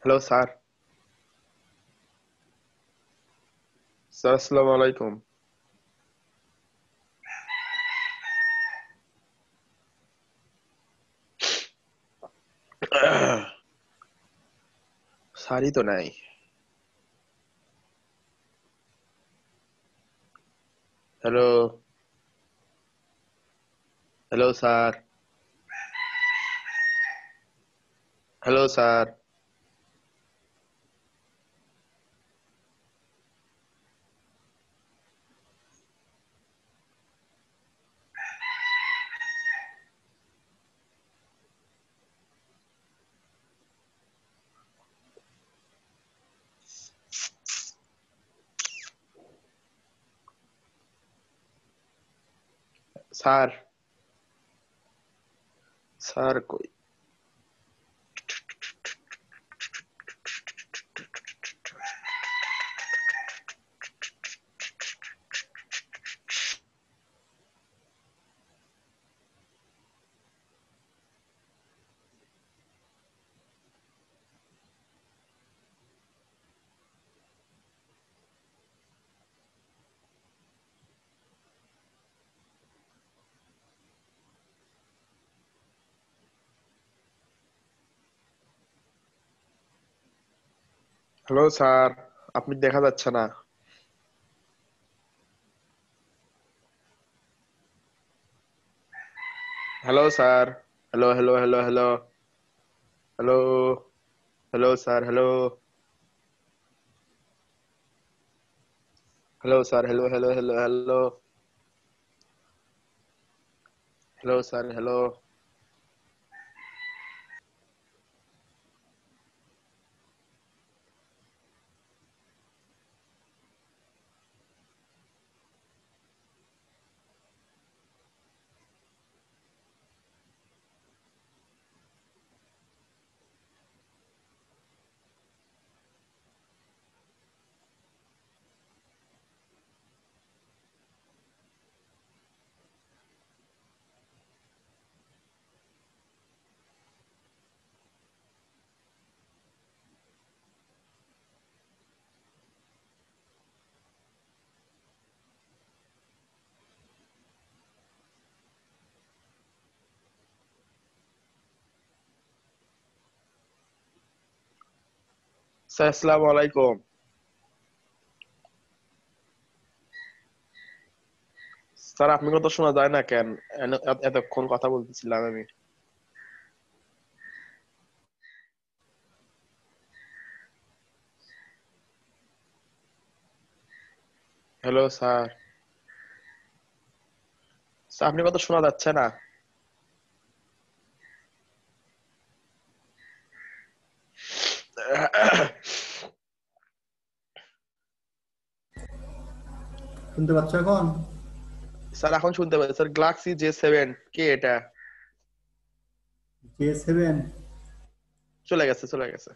Hello sir. Sir আসসালামু আলাইকুম। স্যারই তো নাই। Hello, hello sir. Hello sir. Sir, sir কই? হ্যালো স্যার, আপনি দেখা যাচ্ছে না। Hello sir. Hello, hello, hello, hello, hello, hello sir, hello, hello sir, hello, hello, hello, hello, hello sir, hello. Sir আসসালামু আলাইকুম। স্যার আপনি কথা শোনা যায় না কেন? এতক্ষণ কথা বলতেছিলাম আমি। Hello sir. স্যার আপনি কথা শোনা যাচ্ছে না। শুনতে পাচ্ছ এখন? স্যার এখন শুনতে পাচ্ছি স্যার। গ্যালাক্সি J7 কে এটা? J7? চলে গেছে, চলে গেছে।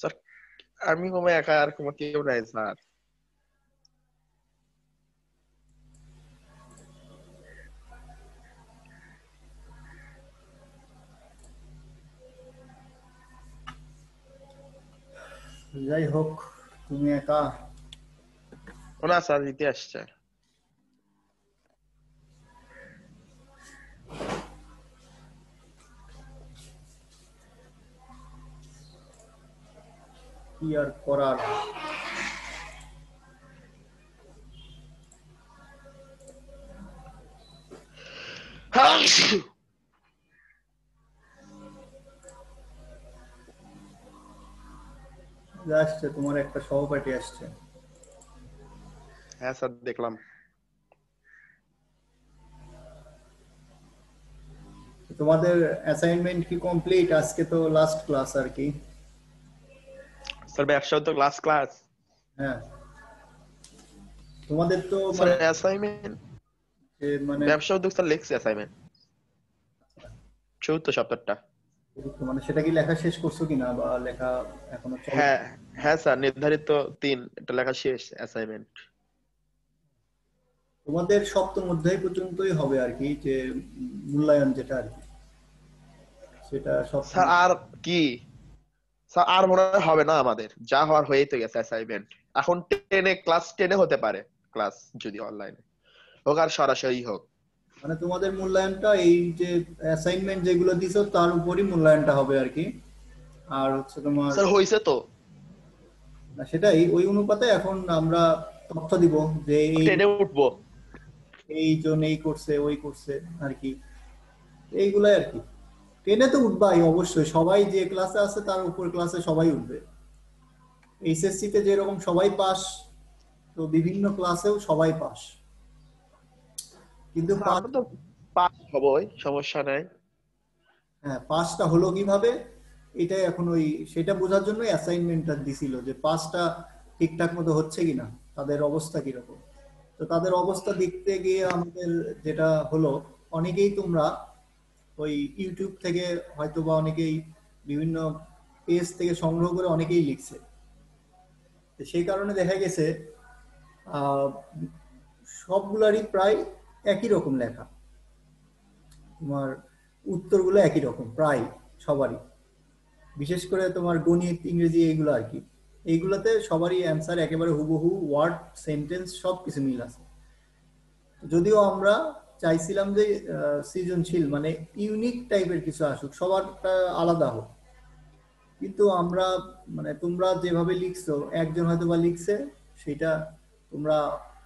স্যার আমি কোনো একা, আর কোনো কেউ নাই স্যার। যাই হোক, তুমি একা। ও না স্যার, দিতে আসছে। কি আর করার। আসছে, তোমার একটা সহপাঠী আসছে। হ্যাঁ স্যার, দেখলাম। তোমাদের অ্যাসাইনমেন্ট কি কমপ্লিট? আজকে তো লাস্ট ক্লাস আর কি। স্যার ব্যবসা তো ক্লাস ক্লাস। হ্যাঁ, তোমাদের তো স্যার মানে অ্যাসাইনমেন্ট, মানে ব্যবসা উদ্যোগ স্যার লিখছি অ্যাসাইনমেন্ট, চতুর্থ সপ্তাহটা। মানে সেটা কি লেখা শেষ করছো কিনা, বা লেখা এখনো চল? হ্যাঁ, হ্যাঁ স্যার, নির্ধারিত 3 এটা লেখা শেষ অ্যাসাইনমেন্ট। তোমাদের সপ্তম অধ্যায় পর্যন্তই হবে আর কি, যে মূল্যায়ন যেটা আর কি, সেটা সপ্তম। স্যার আর কি, স্যার আর মনে হয় হবে না আমাদের, যা হওয়ার হয়েই তো গেছে অ্যাসাইনমেন্ট। এখন ক্লাস 10-এ হতে পারে, ক্লাস যদি অনলাইনে হোক আর সরাসরি হোক। মানে তোমাদের মূল্যায়নটা এই যে অ্যাসাইনমেন্ট যেগুলো দিছো তার উপরই মূল্যায়নটা হবে আর কি। আর হচ্ছে তোমার, স্যার হয়েছে তো, না সেটাই ওই অনুপাতে এখন আমরা তথ্য দিব যে এই 10-এ উঠবো। এইজন এই করছে ওই করছে আর কি, এইগুলাই আর কি। টেনে তো উঠবাই অবশ্যই, সবাই যে ক্লাসে আছে তার উপর ক্লাসে সবাই উঠবে। এইচএসসি তে যেরকম সবাই পাস, তো বিভিন্ন ক্লাসেও সবাই পাস, কিন্তু স্যার আমরা তো পাস হবই, সমস্যা নাই। হ্যাঁ পাসটা হলো কিভাবে, এটাই এখন ওই সেটা বোঝার জন্য অ্যাসাইনমেন্টটা দিছিল, যে পাসটা ঠিকঠাক মতো হচ্ছে কিনা, তাদের অবস্থা কিরকম। তো তাদের অবস্থা দেখতে গিয়ে আমাদের যেটা হলো, অনেকেই তোমরা ওই ইউটিউব থেকে হয়তো বা অনেকেই বিভিন্ন পেজ থেকে সংগ্রহ করে অনেকেই লিখছে। তো সেই কারণে দেখা গেছে আহ, সবগুলারই প্রায় একই রকম লেখা, তোমার উত্তরগুলো একই রকম প্রায় সবারই। বিশেষ করে তোমার গণিত ইংরেজি এইগুলো আর কি, এইগুলোতে সবারই অ্যান্সার একেবারে হুবহু, ওয়ার্ড সেন্টেন্স সব কিছু মিল আছে। যদিও আমরা চাইছিলাম যে সৃজনশীল মানে ইউনিক টাইপের কিছু আসুক, সবারটা আলাদা হোক, কিন্তু আমরা মানে তোমরা যেভাবে লিখছো, একজন হয়তো বা লিখছে সেটা তোমরা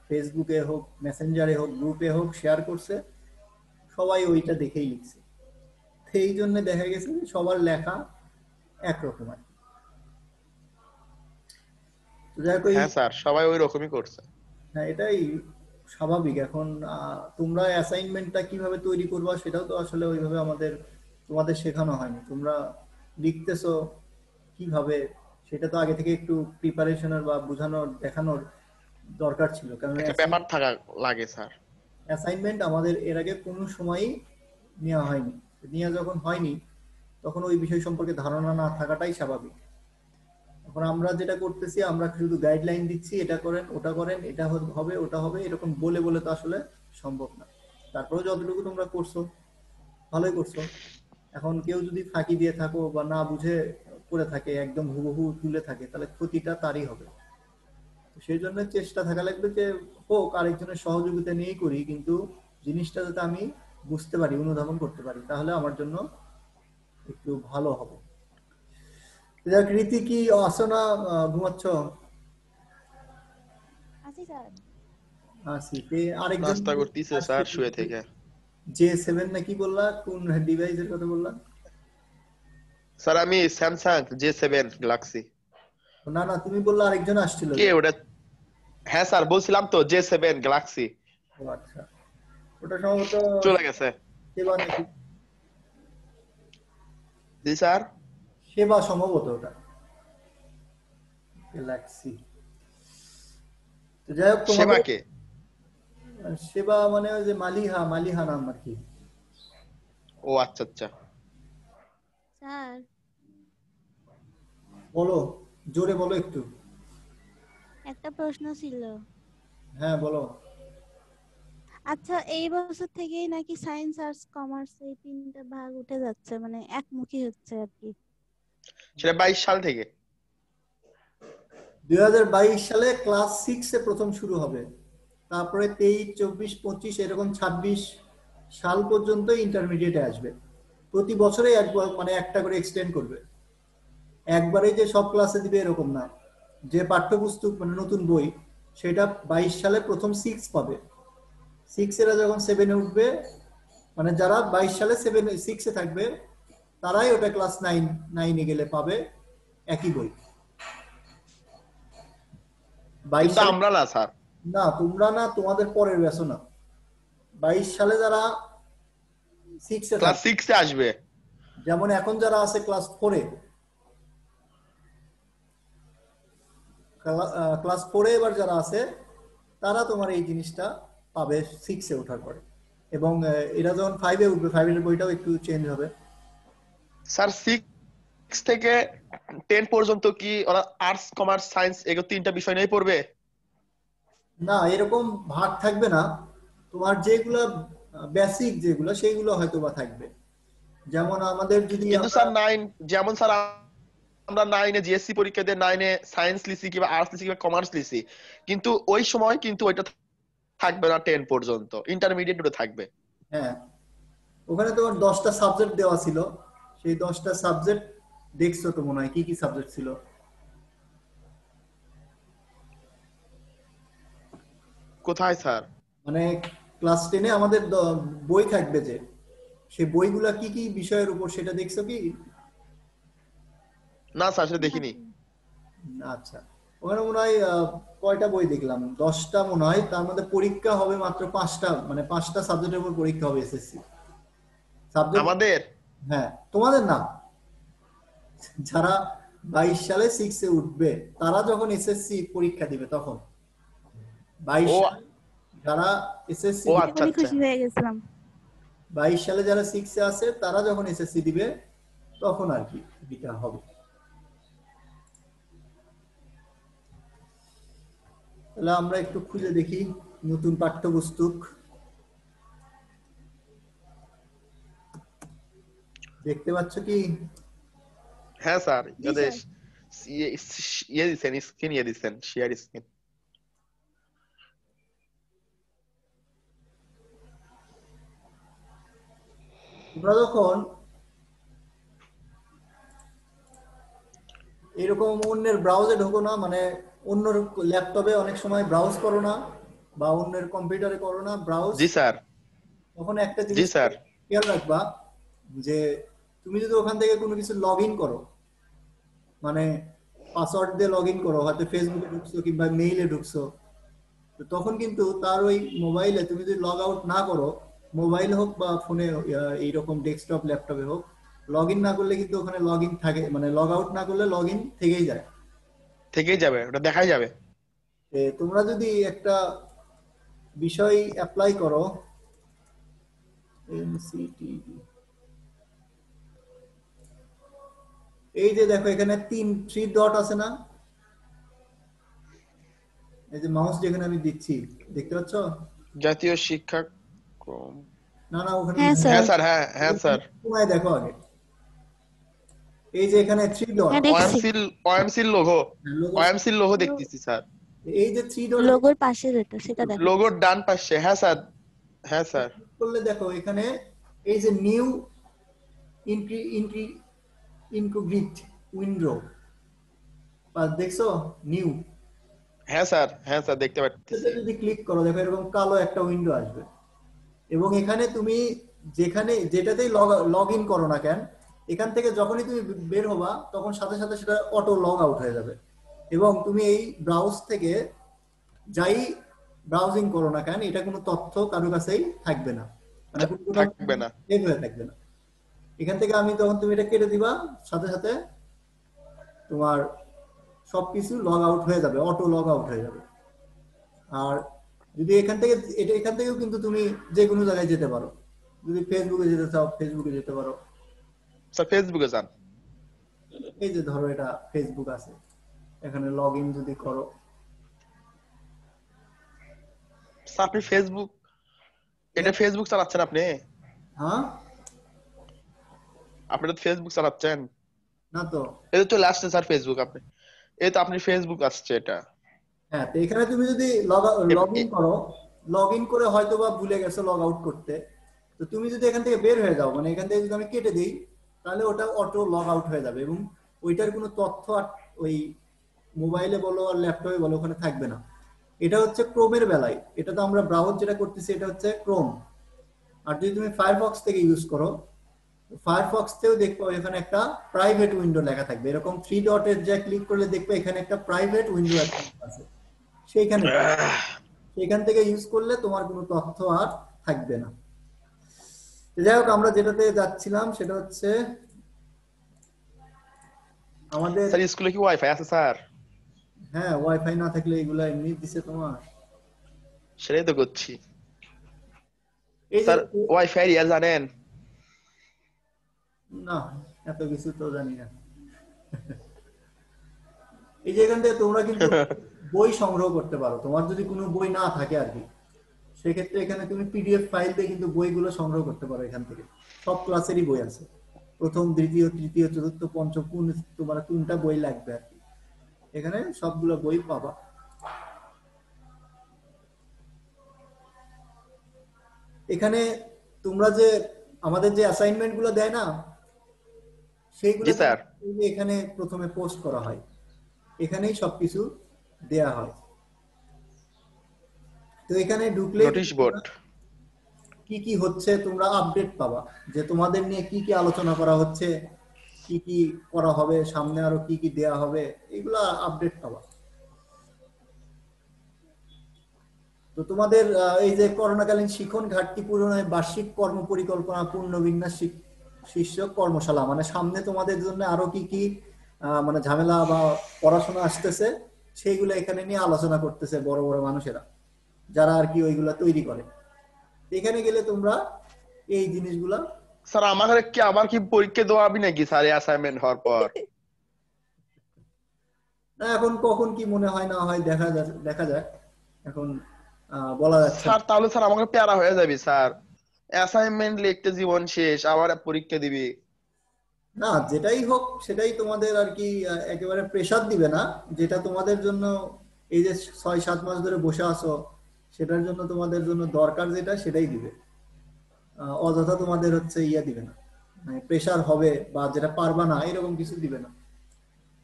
ফেসবুকে হোক, মেসেঞ্জারে হোক, গ্রুপে হোক শেয়ার করছে, সবাই ওইটা দেখেই লিখছে। সেই জন্য দেখা গেছে যে সবার লেখা একরকম আর কি। তো যাই হোক হ্যাঁ স্যার, সবাই ওই রকমই করছে। হ্যাঁ এটাই স্বাভাবিক। এখন তোমরা অ্যাসাইনমেন্টটা কিভাবে তৈরি করবা সেটাও তো আসলে ওইভাবে আমাদের তোমাদের শেখানো হয়নি। তোমরা লিখতেছো কিভাবে, সেটা তো আগে থেকে একটু প্রিপারেশনের বা বোঝানোর দেখানোর দরকার ছিল, কারণ একটা ব্যাপার থাকা লাগে স্যার। অ্যাসাইনমেন্ট আমাদের এর আগে কোনো সময়ই নেওয়া হয়নি। নেওয়া যখন হয়নি, তখন ওই বিষয় সম্পর্কে ধারণা না থাকাটাই স্বাভাবিক। এখন আমরা যেটা করতেছি, আমরা শুধু গাইডলাইন দিচ্ছি, এটা করেন ওটা করেন, এটা হবে ওটা হবে, এরকম বলে বলে তো আসলে সম্ভব না। তারপরেও যতটুকু তোমরা করছো ভালোই করছো। এখন কেউ যদি ফাঁকি দিয়ে থাকো বা না বুঝে করে থাকে, একদম হুবহু তুলে থাকে, তাহলে ক্ষতিটা তারই হবে। তো সেই জন্য চেষ্টা থাকা লাগবে যে হোক আরেকজনের সহযোগিতা নিয়েই করি, কিন্তু জিনিসটা যাতে আমি বুঝতে পারি, অনুধাবন করতে পারি, তাহলে আমার জন্য একটু ভালো হবে। যাক, রীতি কি আসো না? ঘুমাচ্ছ? আছি স্যার। আছি। আরেকজন নাস্তা করতেছে আসছে, স্যার শুয়ে থেকে। J7 না কি বললা, কোন ডিভাইসের কথা বললা? স্যার আমি স্যামসাং J7 গ্যালাক্সি। না না, তুমি বললা আরেকজন আসছিল কে যে। ওটা? হ্যাঁ স্যার বলছিলাম তো, J7 গ্যালাক্সি ও আচ্ছা, ওটা সম্ভবত চলে গেছে। সেবা নাকি? জি স্যার। সেবা সম্ভবত ওটা, গ্যালাক্সি। তো যাই হোক সেবা তোমাদের কে? সেবা মানে ওই যে মালিহা, মালিহা নাম আর কি। ও আচ্ছা আচ্ছা। স্যার, বলো, জোরে বলো একটু। একটা প্রশ্ন ছিল। হ্যাঁ বলো। আচ্ছা, এই বছর থেকেই নাকি সায়েন্স, আর্টস, কমার্স এই তিনটা ভাগ উঠে যাচ্ছে, মানে একমুখী হচ্ছে আর কি? সেটা 22 সাল থেকে। 2022 সালে ক্লাস 6-এ প্রথম শুরু হবে, তারপরে 23, 24, 25 এরকম 26 সাল পর্যন্ত ইন্টারমিডিয়েটে আসবে। প্রতি বছরে মানে একটা করে এক্সটেন্ড করবে, একবারে যে সব ক্লাসে দিবে এরকম না। যে পাঠ্যপুস্তক মানে নতুন বই, সেটা 22 সালে প্রথম 6 পাবে। 6 এরা যখন 7-এ উঠবে, মানে যারা 22 সালে 6-এ থাকবে, তারাই ওটা ক্লাস 9-এ গেলে পাবে একই বই। বাইশ কিন্তু সালে আমরা না স্যার। না, তোমরা না, তোমাদের পরের ব্যাচও না। 22 সালে যারা 6-এ ক্লাস থাকবে, 6-এ আসবে। যেমন এখন যারা আছে ক্লাস 4-এ, ক্লাস 4-এ এবার যারা আছে, তারা তোমার এই জিনিসটা পাবে 6-এ ওঠার পরে। এবং এরা যখন 5-এ উঠবে, 5-এর বইটাও একটু চেঞ্জ হবে। স্যার 6 থেকে 10 পর্যন্ত কি ওরা আর্টস, কমার্স, সায়েন্স এগুলো তিনটা বিষয় নিয়েই পড়বে? না, এরকম ভাগ থাকবে না। তোমার যেগুলা বেসিক যেগুলো সেইগুলো হয়তো বা থাকবে। যেমন আমাদের যদি কিন্তু আমরা স্যার 9 যেমন স্যার আমরা 9 এ জিএসসি পরীক্ষা দিয়ে 9 এ সায়েন্স লিসি কিংবা আর্টস লিসি কিংবা কমার্স লিসি, কিন্তু ওই সময় কিন্তু ওইটা থাকবে না 10 পর্যন্ত, ইন্টারমিডিয়েট ওটা থাকবে। হ্যাঁ, ওখানে তোমার 10টা সাবজেক্ট দেওয়া ছিল, সেই 10টা সাবজেক্ট দেখছো তো মনে হয়, কি কি সাবজেক্ট ছিল? কোথায় স্যার? মানে ক্লাস 10-এ আমাদের বই থাকবে যে, সেই বইগুলা কি কি বিষয়ের উপর সেটা দেখছো কি? না স্যার সেটা দেখিনি। আচ্ছা, ওখানে মনে হয় কয়টা বই দেখলাম, 10টা মনে হয়। তার মধ্যে পরীক্ষা হবে মাত্র 5টা, মানে 5টা সাবজেক্টের উপর পরীক্ষা হবে এসএসসি সাবজেক্ট। আমাদের হ্যাঁ, তোমাদের না, যারা 22 সালে 6-এ উঠবে তারা যখন এসএসসি পরীক্ষা দিবে তখন, 22 ও সালে যারা এসএসসি ও শুনে আচ্ছা খুবই আচ্ছা। খুশি হয়ে গেছিলাম। 22 সালে যারা 6-এ আছে তারা যখন এসএসসি দিবে তখন আর কি এটা হবে। তাহলে আমরা একটু খুঁজে দেখি নতুন পাঠ্যপুস্তক। দেখতে পাচ্ছ কি? হ্যাঁ স্যার, জি ওদের স্যার। ইয়ে দিচ্ছেন, স্ক্রিন ইয়ে দিচ্ছেন, শেয়ার স্ক্রিন। তোমরা যখন এরকম অন্যের ব্রাউজে ঢোকো না, মানে অন্যর ল্যাপটপে অনেক সময় ব্রাউজ করো না, বা অন্যের কম্পিউটারে করো না ব্রাউজ, জি স্যার। তখন একটা জি জিনিস স্যার। খেয়াল রাখবা যে তুমি যদি ওখান থেকে কোনো কিছু লগ ইন করো, মানে পাসওয়ার্ড দিয়ে লগ ইন করো, হয়তো ফেসবুকে ঢুকছো কিংবা মেইলে ঢুকছো, তো তখন কিন্তু তার ওই মোবাইলে তুমি যদি লগ আউট না করো, মোবাইল হোক বা ফোনে এইরকম ডেস্কটপ ল্যাপটপে হোক, লগ ইন না করলে কিন্তু ওখানে লগ ইন থাকে, মানে লগ আউট না করলে লগ ইন থেকেই যায়। থেকেই যাবে, ওটা দেখাই যাবে। তোমরা যদি একটা বিষয় অ্যাপ্লাই করো, এনসিটিবি, এই যে দেখো এখানে 3 ডট আছে না, এই যে মাউস যেখানে আমি দিচ্ছি, দেখতে পাচ্ছ? জাতীয় শিক্ষাক্রম। না না, ওখানে হ্যাঁ হ্যাঁ স্যার। স্যার, হ্যাঁ হ্যাঁ স্যার। তোমায় দেখো আগে, এই যে এখানে 3 ডট, হ্যাঁ দেখছি। ওএমসিল, ওএমসিল লোগো, লোগো, ওএমসিল লোগো দেখতেছি স্যার। এই যে 3 ডট লোগোর পাশে যেটা সেটা দেখাচ্ছে। লোগোর ডান পাশে, হ্যাঁ স্যার। হ্যাঁ স্যার। করলে দেখো এখানে এই যে নিউ ইনক্লুগ্রিট উইন্ডো, দেখছো? নিউ, হ্যাঁ স্যার, হ্যাঁ স্যার দেখতে পাচ্ছি। যদি ক্লিক করো দেখো এরকম কালো একটা উইন্ডো আসবে, এবং এখানে তুমি যেখানে যেটাতেই লগ ইন করো না কেন, এখান থেকে যখনই তুমি বের হবা তখন সাথে সাথে সেটা অটো লগ আউট হয়ে যাবে, এবং তুমি এই ব্রাউজ থেকে যাই ব্রাউজিং করো না কেন, এটা কোনো তথ্য কারো কাছেই থাকবে না, মানে কোনো থাকবে না। সেভ হয়ে থাকবে না। এখান থেকে আমি তখন তুমি এটা কেটে দিবা, সাথে সাথে তোমার সবকিছু লগ আউট হয়ে যাবে, অটো লগ আউট হয়ে যাবে। আর যদি এখান থেকে এখান থেকেও কিন্তু তুমি যে কোনো জায়গায় যেতে পারো, যদি ফেসবুকে যেতে চাও ফেসবুকে যেতে পারো। স্যার ফেসবুকে যান। এই যে ধরো এটা ফেসবুক আছে, এখানে লগ ইন যদি করো, স্যার আপনি ফেসবুক, এটা ফেসবুক চালাচ্ছেন আপনি? হ্যাঁ আপনি তো ফেসবুক চালাচ্ছেন? না তো, এটা চলে আসছে স্যার ফেসবুক, আপনি এই তো আপনি ফেসবুক আসছে এটা। হ্যাঁ তো এখানে তুমি যদি লগ ইন করো, লগ ইন করে হয়তো বা ভুলে গেছো লগ আউট করতে, তো তুমি যদি এখান থেকে বের হয়ে যাও, মানে এখান থেকে যদি আমি কেটে দিই, তাহলে ওটা অটো লগ আউট হয়ে যাবে, এবং ওইটার কোনো তথ্য আর ওই মোবাইলে বলো আর ল্যাপটপে বলো ওখানে থাকবে না। এটা হচ্ছে ক্রোমের বেলায়, এটা তো আমরা ব্রাউজ যেটা করতেছি এটা হচ্ছে ক্রোম। আর যদি তুমি ফায়ারফক্স থেকে ইউজ করো, ফায়ারফক্স তেও দেখবো এখানে একটা প্রাইভেট উইন্ডো লেখা থাকবে, এরকম 3 ডটের যা ক্লিক করলে দেখবে এখানে একটা প্রাইভেট উইন্ডো আছে, সেইখানে সেখান থেকে ইউজ করলে তোমার কোনো তথ্য আর থাকবে না। যাই হোক, আমরা যেটাতে যাচ্ছিলাম সেটা হচ্ছে আমাদের, স্যার স্কুলে কি ওয়াইফাই আছে স্যার? হ্যাঁ ওয়াইফাই না থাকলে এগুলা এমনি দিছে তোমার। সেটাই তো করছি এই যে স্যার। ওয়াইফাই ইয়া জানেন? না, এত কিছু তো জানি না। এই যে এখান থেকে তোমরা কিন্তু বই সংগ্রহ করতে পারো, তোমার যদি কোনো বই না থাকে আর কি, সেক্ষেত্রে এখানে তুমি পিডিএফ ফাইল দিয়ে কিন্তু বইগুলো সংগ্রহ করতে পারো এখান থেকে। সব ক্লাসেরই বই আছে, প্রথম দ্বিতীয় তৃতীয় চতুর্থ পঞ্চম কোন তোমার কোনটা বই লাগবে আর কি, এখানে সবগুলো বই পাবা। এখানে তোমরা যে আমাদের যে অ্যাসাইনমেন্ট গুলো দেয় না, সেইগুলো জি স্যার। এখানে প্রথমে পোস্ট করা হয়, এখানেই সবকিছু দেয়া হয়। তো এখানে ঢুকলে নোটিশ বোর্ড কি কি হচ্ছে তোমরা আপডেট পাবা, যে তোমাদের নিয়ে কি কি আলোচনা করা হচ্ছে, কি কি করা হবে, সামনে আরো কি কি দেয়া হবে, এগুলা আপডেট পাবা। তো তোমাদের এই যে করোনাকালীন শিখন ঘাটতি পূরণে বার্ষিক কর্ম পরিকল্পনা পুনর্বিন্যাস শীর্ষক কর্মশালা, মানে সামনে তোমাদের জন্য আরো কি কি মানে ঝামেলা বা পড়াশোনা আসতেছে, সেইগুলো এখানে নিয়ে আলোচনা করতেছে বড় বড় মানুষেরা, যারা আর কি ওইগুলা তৈরি করে। এখানে গেলে তোমরা এই জিনিসগুলা। স্যার আমার কি পরীক্ষা দেওয়া হবে নাকি স্যার অ্যাসাইনমেন্ট হওয়ার পর? না, এখন কখন কি মনে হয় না হয় দেখা যাক, এখন বলা যাচ্ছে স্যার তাহলে স্যার আমাকে প্যারা হয়ে যাবে স্যার, অ্যাসাইনমেন্ট লিখতে জীবন শেষ, আবার পরীক্ষা দিবি। না। যেটাই হোক সেটাই তোমাদের আর কি একেবারে প্রেসার দিবে না, যেটা তোমাদের জন্য এই যে 6-7 মাস ধরে বসে আছো সেটার জন্য তোমাদের জন্য দরকার যেটা সেটাই দিবে, অযথা তোমাদের হচ্ছে ইয়া দিবে না, মানে প্রেসার হবে বা যেটা পারবা না এরকম কিছু দিবে না।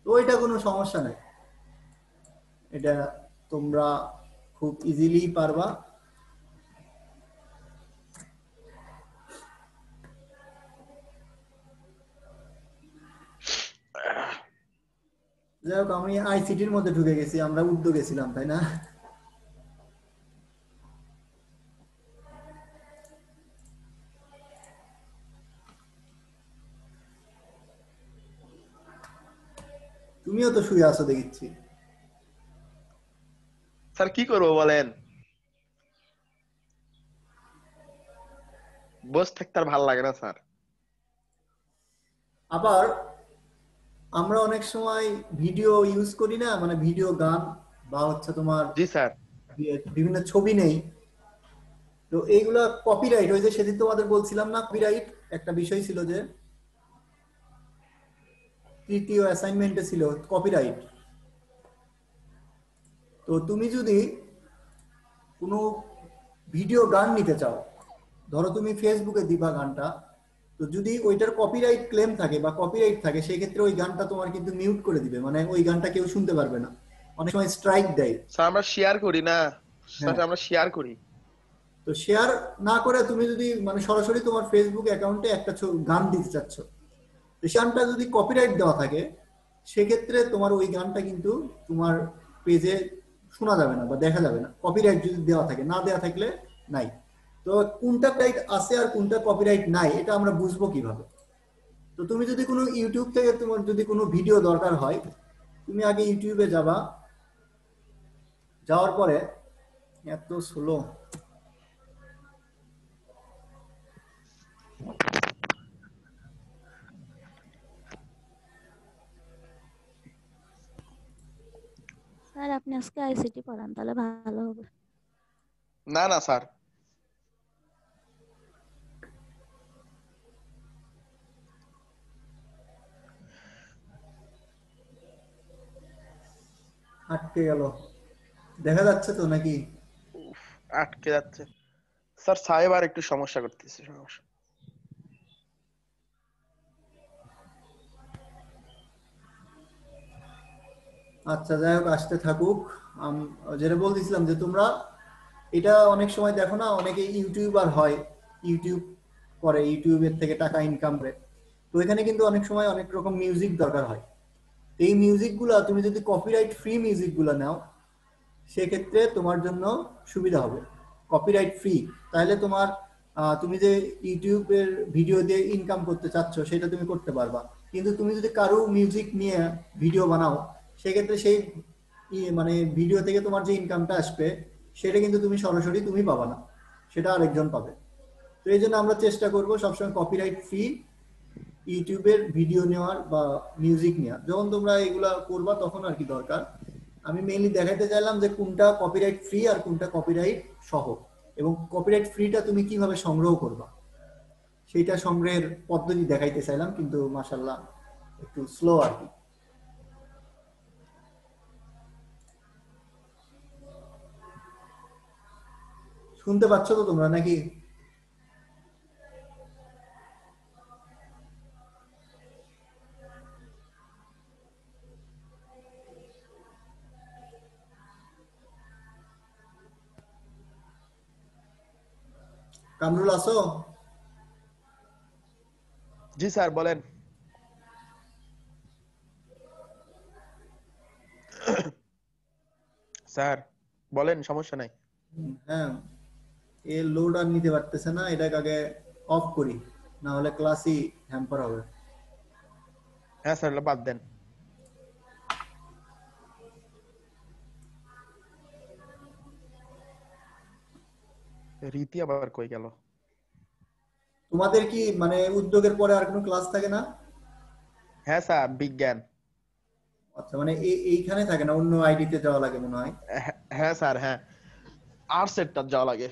তো এটা কোনো সমস্যা নাই, এটা তোমরা খুব ইজিলি পারবা। যাই হোক, আমি আইসিটির মধ্যে ঢুকে গেছি, আমরা উদ্যোগে ছিলাম তাই না? তুমিও তো শুয়ে আছো দেখছি। স্যার কি করবো বলেন, বস থাকতে আর ভালো লাগে না স্যার। আবার আমরা অনেক সময় ভিডিও ইউজ করি না, মানে ভিডিও গান বা হচ্ছে তোমার জি স্যার। বিভিন্ন ছবি নেই, তো এইগুলা কপিরাইট, ওই যে সেদিন তোমাদের বলছিলাম না কপিরাইট একটা বিষয় ছিল, যে তৃতীয় অ্যাসাইনমেন্টে ছিল কপিরাইট। তো তুমি যদি কোনো ভিডিও গান নিতে চাও, ধরো তুমি ফেসবুকে দিবা গানটা, তো যদি ওইটার কপিরাইট ক্লেম থাকে বা কপিরাইট থাকে, সেই ক্ষেত্রে ওই গানটা তোমার কিন্তু মিউট করে দিবে, মানে ওই গানটা কেউ শুনতে পারবে না, অনেক সময় স্ট্রাইক দেয়। স্যার আমরা শেয়ার করি না হ্যাঁ, স্যার, আমরা শেয়ার করি। তো শেয়ার না করে তুমি যদি মানে সরাসরি তোমার ফেসবুক অ্যাকাউন্টে একটা গান দিতে চাচ্ছ, তো সেই গানটা যদি কপিরাইট দেওয়া থাকে, সেক্ষেত্রে তোমার ওই গানটা কিন্তু তোমার পেজে শোনা যাবে না বা দেখা যাবে না, কপিরাইট যদি দেওয়া থাকে, না দেওয়া থাকলে নাই। তো কোনটা রাইট আছে আর কোনটা কপিরাইট নাই এটা আমরা বুঝবো কিভাবে? তো তুমি যদি কোনো ইউটিউব থেকে তোমার যদি কোনো ভিডিও দরকার হয়, তুমি আগে ইউটিউবে যাবা, যাওয়ার পরে এত স্লো স্যার আপনি আজকে আইসিটি পড়ান তাহলে ভালো হবে। না না স্যার। আটকে গেল, দেখা যাচ্ছে তো নাকি? আটকে যাচ্ছে স্যার, সাইবার একটু সমস্যা করতেছে, সমস্যা। আচ্ছা, যাই হোক, আসতে থাকুক। যেটা বলতেছিলাম যে তোমরা এটা অনেক সময় দেখো না, অনেকে ইউটিউবার হয়, ইউটিউব করে, ইউটিউবের থেকে টাকা ইনকাম করে, তো এখানে কিন্তু অনেক সময় অনেক রকম মিউজিক দরকার হয়। এই মিউজিক গুলা তুমি যদি কপিরাইট ফ্রি মিউজিক গুলা নাও, সেক্ষেত্রে তোমার জন্য সুবিধা হবে, কপিরাইট ফ্রি। তাহলে তোমার তুমি যে ইউটিউবের ভিডিও দিয়ে ইনকাম করতে চাচ্ছ সেটা তুমি করতে পারবা। কিন্তু তুমি যদি কারো মিউজিক নিয়ে ভিডিও বানাও, সেক্ষেত্রে সেই মানে ভিডিও থেকে তোমার যে ইনকামটা আসবে সেটা কিন্তু তুমি সরাসরি তুমি পাবা না, সেটা আরেকজন পাবে। তো এই জন্য আমরা চেষ্টা করবো সবসময় কপিরাইট ফ্রি ইউটিউবের ভিডিও নেওয়ার বা মিউজিক নেওয়ার। যখন তোমরা এগুলা করবা তখন আর কি দরকার, আমি মেইনলি দেখাইতে চাইলাম যে কোনটা কপিরাইট ফ্রি আর কোনটা কপিরাইট সহ। এবং কপিরাইট ফ্রিটা তুমি কিভাবে সংগ্রহ করবা সেইটা সংগ্রহের পদ্ধতি দেখাইতে চাইলাম, কিন্তু মাশাআল্লাহ একটু স্লো আর কি। শুনতে পাচ্ছ তো তোমরা নাকি? কামরুল আসো? জি স্যার বলেন। স্যার বলেন, সমস্যা নাই। হ্যাঁ, এ লোড আর নিতে পারতেছে না, এটাকে আগে অফ করি, না হলে ক্লাসই হ্যাম্পার হবে। হ্যাঁ স্যার, বাদ দেন। রীতি আবার কই গেল? তোমাদের কি মানে উদ্যোগের পরে আর কোনো ক্লাস থাকে না? হ্যাঁ স্যার, বিজ্ঞান। আচ্ছা, মানে এইখানে থাকে না, অন্য আইডিতে যাওয়া লাগে মনে হয়। হ্যাঁ স্যার, হ্যাঁ, আর্টস সেক্টর যাওয়া লাগে।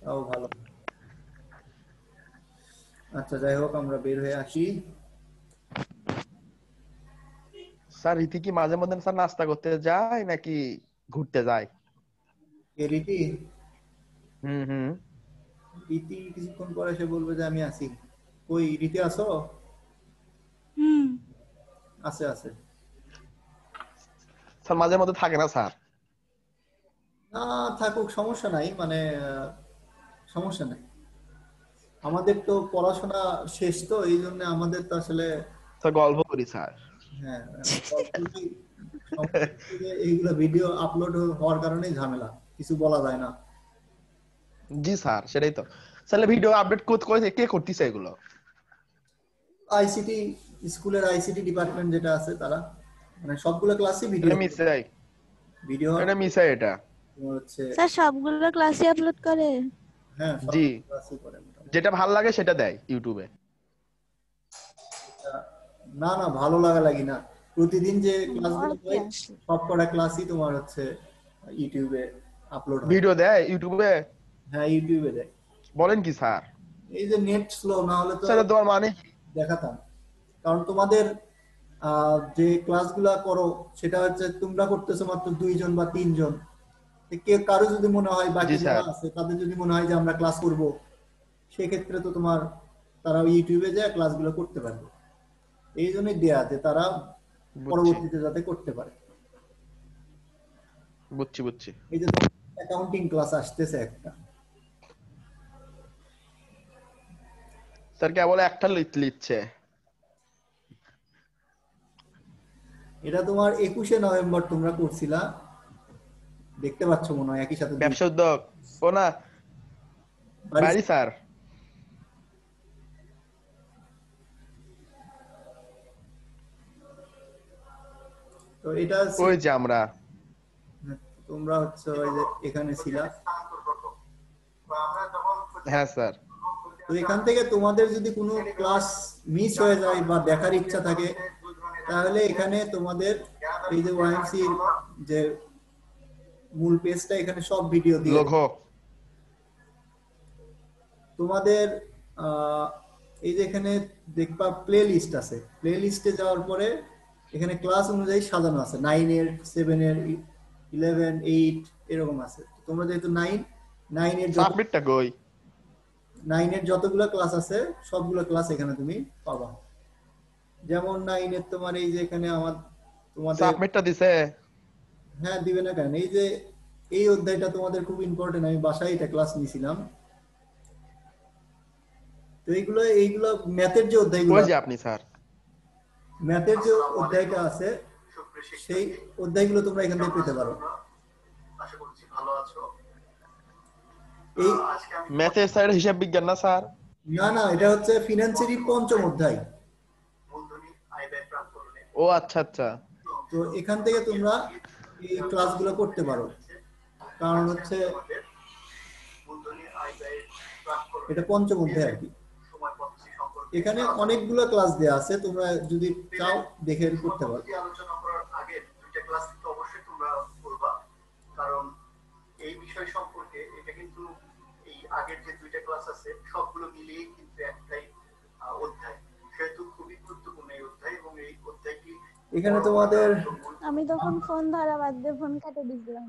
তাও ভালো। আচ্ছা, যাই হোক, আমরা বের হয়ে আসি। স্যার রীতি কি মাঝে মধ্যে স্যার নাস্তা করতে যায় নাকি ঘুরতে যায়? এ রীতি? হুম হুম। রীতি কিছুক্ষণ পরে সে বলবে যে আমি আছি। ওই রীতি আসো? হুম। আছে আছে। স্যার মাঝে মধ্যে থাকে না স্যার? না, থাকুক, সমস্যা নাই, মানে সমস্যা নাই। আমাদের তো পড়াশোনা শেষ, তো এই জন্য আমাদের তো আসলে স্যার গল্প করি স্যার। হ্যাঁ, সমস্যা হচ্ছে যে এইগুলা ভিডিও আপলোড হওয়ার কারণেই ঝামেলা, কিছু বলা যায় না। জি স্যার, সেটাই তো। স্যার ভিডিও আপডেট করে কে করতেছে এগুলো? আইসিটি, স্কুলের আইসিটি ডিপার্টমেন্ট যেটা আছে তারা, মানে সবগুলো ক্লাসই ভিডিও এটা মিস হয়, ভিডিও এটা মিস হয় এটা। হচ্ছে। স্যার সবগুলো ক্লাসে আপলোড করে? হ্যাঁ, জি, সবগুলো ক্লাসই করে মোটামুটি। যেটা ভাল লাগে সেটা দেয় ইউটিউবে। না না, ভালো লাগা লাগি না, প্রতিদিন যে ক্লাসগুলো আর কি হয় আসলে। সব কটা ক্লাসই তোমার হচ্ছে ইউটিউবে আপলোড হয়। ভিডিও দেয় ইউটিউবে? হ্যাঁ, ইউটিউবে দেয়। বলেন কি স্যার? এই যে নেট স্লো না হলে তো স্যার তোমার মানে? দেখাতাম। কারণ তোমাদের যে ক্লাসগুলা করো সেটা হচ্ছে তোমরা করতেছো মাত্র 2 জন বা 3 জন। কারো যদি মনে হয় জি বাকি যারা স্যার, আছে তাদের যদি মনে হয় যে আমরা ক্লাস করব, সেক্ষেত্রে তো তোমার তারা ইউটিউবে যায় ক্লাসগুলো করতে পারবে। এই জন্যই দেয়া যে তারা বুঝছি পরবর্তীতে যাতে করতে পারে। বুঝছি বুঝছি। এই যে অ্যাকাউন্টিং ক্লাস আসতেছে একটা, স্যার কেবল একটা লিখছে। এটা তোমার 21শে নভেম্বর তোমরা করছিলা, দেখতে পাচ্ছ মনে হয় একই সাথে দুই। ব্যবসা উদ্যোগ? ও না, বাড়ি স্যার। তো এটা ওই যে আমরা। তোমরা হচ্ছে ওই যে এখানে ছিলা। হ্যাঁ স্যার। তো এখান থেকে তোমাদের যদি কোনো ক্লাস মিস হয়ে যায় বা দেখার ইচ্ছা থাকে, তাহলে এখানে তোমাদের এই যে ওয়াইএমসি যে মূল পেজটা, এখানে সব ভিডিও দিয়ে লোগো। তোমাদের আহ, এই যে এখানে দেখবা প্লে লিস্ট আছে, প্লে লিস্টে যাওয়ার পরে এখানে ক্লাস অনুযায়ী সাজানো আছে, 9-এর, 7-এর, 11, 8 এরকম আছে। তোমরা যেহেতু 9-এর সাবমিটটা কই? 9-এর যতগুলো ক্লাস আছে সবগুলো ক্লাস এখানে তুমি পাবা। যেমন 9-এর তোমার এই যে এখানে তোমাদের, সাবমিটটা দিছে? হ্যাঁ দিবে না কেন, এই যে এই অধ্যায়টা তোমাদের খুব ইম্পর্টেন্ট, আমি বাসায় এটা ক্লাস নিয়েছিলাম। তো এইগুলো ম্যাথের যে অধ্যায়গুলো, ওই যে আপনি স্যার। ম্যাথের যে অধ্যায়টা আছে সেই অধ্যায়গুলো তোমরা এখান থেকে পেতে পারো। এই ম্যাথের স্যার হিসাব বিজ্ঞান না স্যার? না না, এটা হচ্ছে ফিনান্সেরই 5ম অধ্যায়। ও আচ্ছা আচ্ছা। তো এখান থেকে তোমরা এই ক্লাসগুলো করতে পারো, কারণ হচ্ছে এটা 5ম অধ্যায় আর কি। এখানে অনেকগুলো ক্লাস দেয়া আছে, তোমরা যদি চাও দেখে করতে পারো। এই বিষয় সম্পর্কে এটা কিন্তু এই আগের যে দুইটা ক্লাস আছে সবগুলো মিলিয়ে কিন্তু একটাই অধ্যায়, সেহেতু খুবই গুরুত্বপূর্ণ এই অধ্যায়। এবং এই অধ্যায়টি এখানে তোমাদের আমি তখন ফোন ধরা বাদ দিয়ে ফোন কেটে দিয়েছিলাম।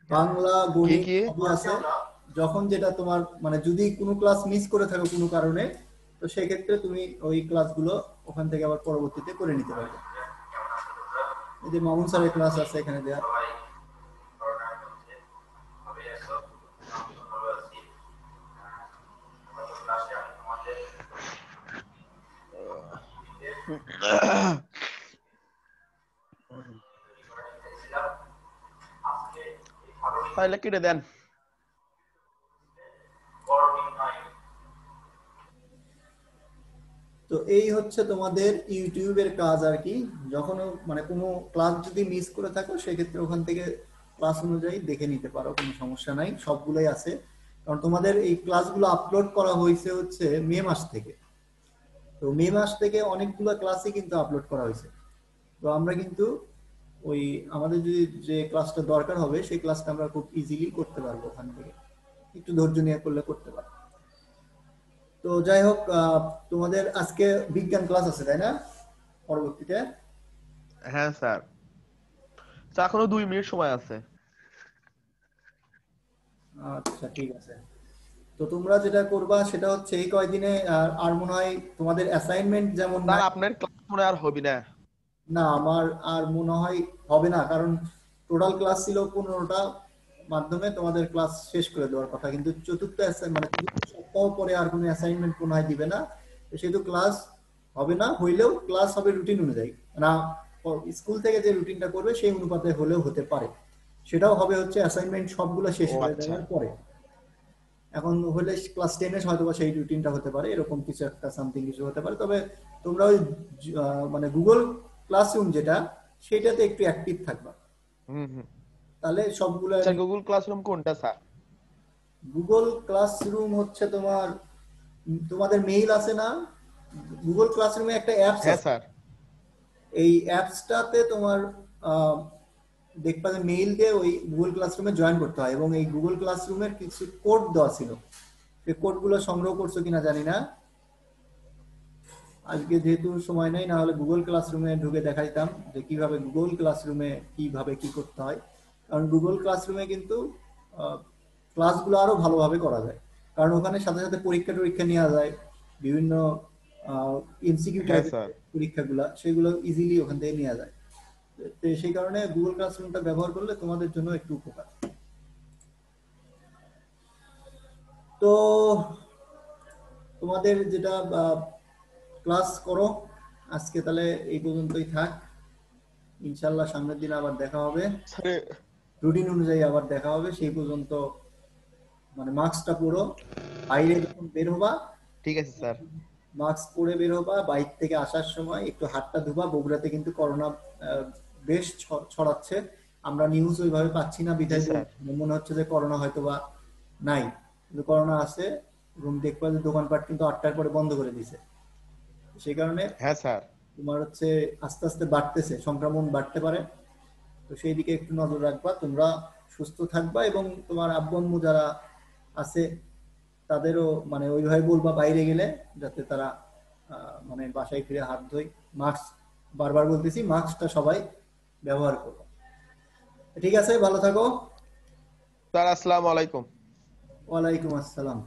বাংলা কি গণিত কি সবই আছে। যখন যেটা তোমার মানে যদি কোনো ক্লাস মিস করে থাকো কোনো কারণে, তো সেক্ষেত্রে তুমি ওই ক্লাসগুলো ওখান থেকে আবার পরবর্তীতে করে নিতে পারবে। এই যে মামুন স্যারের ক্লাস আছে এখানে দেয়া। তাহলে কেটে দেন। তো এই হচ্ছে তোমাদের ইউটিউবের কাজ আর কি। যখন মানে কোনো ক্লাস যদি মিস করে থাকো সেক্ষেত্রে ওখান থেকে ক্লাস অনুযায়ী দেখে নিতে পারো, কোনো সমস্যা নাই, সবগুলোই আছে। কারণ তোমাদের এই ক্লাসগুলো আপলোড করা হয়েছে হচ্ছে মে মাস থেকে। তো মে মাস থেকে অনেকগুলো ক্লাসই কিন্তু আপলোড করা হয়েছে। তো আমরা কিন্তু ওই আমাদের যদি যে ক্লাসটা দরকার হবে সেই ক্লাসটা আমরা খুব ইজিলি করতে পারবো ওখান থেকে, একটু ধৈর্য নিয়ে করলে করতে পারবো। তো যাই হোক, তোমাদের আজকে বিজ্ঞান ক্লাস আছে তাই না পরবর্তীতে? হ্যাঁ স্যার, এখনো 2 মিনিট সময় আছে। আচ্ছা ঠিক আছে। তো তোমরা যেটা করবা সেটা হচ্ছে এই কয়দিনে আর মনে হয় তোমাদের অ্যাসাইনমেন্ট যেমন স্যার আপনার ক্লাস মনে আর হবে না। না, আমার আর মনে হয় হবে না, কারণ টোটাল ক্লাস ছিল 15টা মাধ্যমে তোমাদের ক্লাস শেষ করে দেওয়ার কথা, কিন্তু চতুর্থ মানে চতুর্থ সপ্তাহ পরে আর কোনো অ্যাসাইনমেন্ট মনে হয় দিবে না। সেহেতু ক্লাস হবে না, হইলেও ক্লাস হবে রুটিন অনুযায়ী, না স্কুল থেকে যে রুটিনটা করবে সেই অনুপাতে হলেও হতে পারে। সেটাও হবে হচ্ছে অ্যাসাইনমেন্ট সবগুলো শেষ হয়ে যাওয়ার পরে। এখন হলে ক্লাস 10-এ হয়তো বা সেই রুটিনটা হতে পারে, এরকম কিছু একটা সামথিং কিছু হতে পারে। তবে তোমরা ওই মানে গুগল ক্লাসরুম যেটা সেটাতে একটু অ্যাক্টিভ থাকবা, তাহলে সবগুলো। স্যার গুগল ক্লাসরুম কোনটা স্যার? গুগল ক্লাসরুম হচ্ছে তোমাদের মেইল আছে না, গুগল ক্লাসরুমে একটা অ্যাপস হ্যাঁ আছে। স্যার। এই অ্যাপসটাতে তোমার দেখবা যে মেইল দিয়ে ওই গুগল ক্লাসরুমে জয়েন করতে হয়, এবং এই গুগল ক্লাসরুমের কিছু কোড দেওয়া ছিল, সেই কোডগুলো সংগ্রহ করছো কিনা জানি না। আজকে যেহেতু সময় নেই, না হলে গুগল ক্লাসরুমে ঢুকে দেখাইতাম যে কিভাবে গুগল ক্লাসরুমে কিভাবে কি করতে হয়। কারণ গুগল ক্লাসরুমে কিন্তু ক্লাসগুলো আরো ভালোভাবে করা যায়, কারণ ওখানে সাথে সাথে পরীক্ষা নেওয়া যায়, বিভিন্ন এমসিকিউ টাইপের পরীক্ষাগুলো সেগুলো ইজিলি ওখান থেকে নেওয়া যায়। তো সেই কারণে গুগল ক্লাসরুমটা ব্যবহার করলে তোমাদের জন্য একটু উপকার। তো তোমাদের যেটা ক্লাস করো আজকে, তাহলে এই পর্যন্তই থাক। ইনশাল্লাহ সামনের দিন আবার দেখা হবে, রুটিন অনুযায়ী আবার দেখা হবে। সেই পর্যন্ত মানে মাস্কটা পরো, বাইরে যখন বের হবা ঠিক আছে স্যার। মাস্ক পরে বের হবা, বাইরে থেকে আসার সময় একটু হাতটা ধুবা। বগুড়াতে কিন্তু করোনা বেশ ছড়াচ্ছে, আমরা নিউজ ওইভাবে পাচ্ছি না, বিধায় মনে হচ্ছে যে করোনা হয়তো বা নাই, কিন্তু করোনা আছে। এবং দেখবা যে দোকানপাট কিন্তু 8টার পরে বন্ধ করে দিছে। সেই কারণে হ্যাঁ স্যার, তোমার হচ্ছে আস্তে আস্তে বাড়তেছে, সংক্রমণ বাড়তে পারে। তো সেই দিকে একটু নজর রাখবা, তোমরা সুস্থ থাকবা, এবং তোমার আব্বু আম্মু যারা আছে তাদেরও মানে ওইভাবে বলবা বাইরে গেলে যাতে তারা মানে বাসায় ফিরে হাত ধোয়, মাস্ক, বারবার বলতেছি মাস্কটা সবাই ব্যবহার করো। ঠিক আছে, ভালো থাকো। স্যার আসসালামু আলাইকুম। ওয়ালাইকুম আসসালাম।